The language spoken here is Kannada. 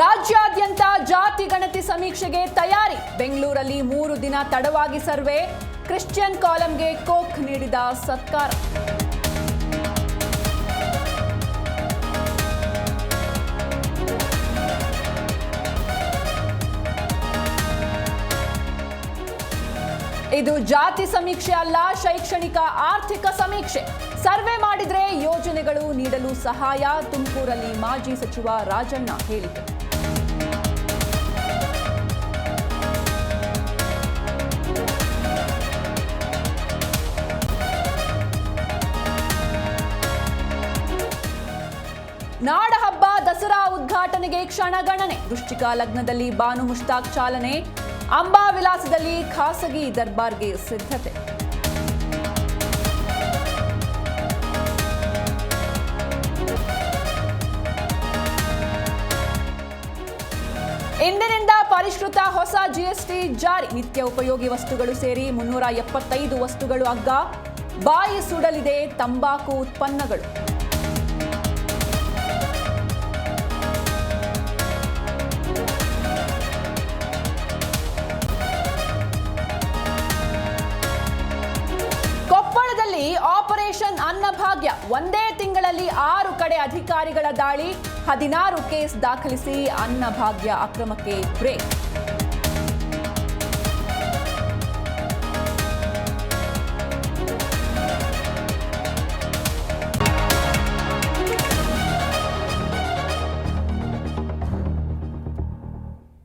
ರಾಜ್ಯಾದ್ಯಂತ ಜಾತಿ ಗಣತಿ ಸಮೀಕ್ಷೆಗೆ ತಯಾರಿ. ಬೆಂಗಳೂರಲ್ಲಿ 3 ದಿನ ತಡವಾಗಿ ಸರ್ವೆ. ಕ್ರಿಶ್ಚಿಯನ್ ಕಾಲಂಗೆ ಕೋಕ್ ನೀಡಿದ ಸರ್ಕಾರ. ಇದು ಜಾತಿ ಸಮೀಕ್ಷೆ ಅಲ್ಲ, ಶೈಕ್ಷಣಿಕ ಆರ್ಥಿಕ ಸಮೀಕ್ಷೆ. ಸರ್ವೆ ಮಾಡಿದ್ರೆ ಯೋಜನೆಗಳು ನೀಡಲು ಸಹಾಯ. ತುಮಕೂರಲ್ಲಿ ಮಾಜಿ ಸಚಿವ ರಾಜಣ್ಣ ಹೇಳಿಕೆ. ನಾಡಹಬ್ಬ ದಸರಾ ಉದ್ಘಾಟನೆಗೆ ಕ್ಷಣಗಣನೆ. ವೃಶ್ಚಿಕ ಲಗ್ನದಲ್ಲಿ ಬಾನು ಮುಷ್ತಾಕ್ ಚಾಲನೆ. ಅಂಬಾವಿಲಾಸದಲ್ಲಿ ಖಾಸಗಿ ದರ್ಬಾರ್ಗೆ ಸಿದ್ಧತೆ. ಇಂದಿನಿಂದ ಪರಿಷ್ಕೃತ ಹೊಸ ಜಿಎಸ್ಟಿ ಜಾರಿ. ನಿತ್ಯ ಉಪಯೋಗಿ ವಸ್ತುಗಳು ಸೇರಿ 375 ವಸ್ತುಗಳು ಅಗ್ಗ. ಬಾಯಿ ಸುಡಲಿದೆ ತಂಬಾಕು ಉತ್ಪನ್ನಗಳು. ಆಪರೇಷನ್ ಅನ್ನಭಾಗ್ಯ. ಒಂದೇ ತಿಂಗಳಲ್ಲಿ 6 ಕಡೆ ಅಧಿಕಾರಿಗಳ ದಾಳಿ. 16 ಕೇಸ್ ದಾಖಲಿಸಿ ಅನ್ನಭಾಗ್ಯ ಅಕ್ರಮಕ್ಕೆ ಬ್ರೇಕ್.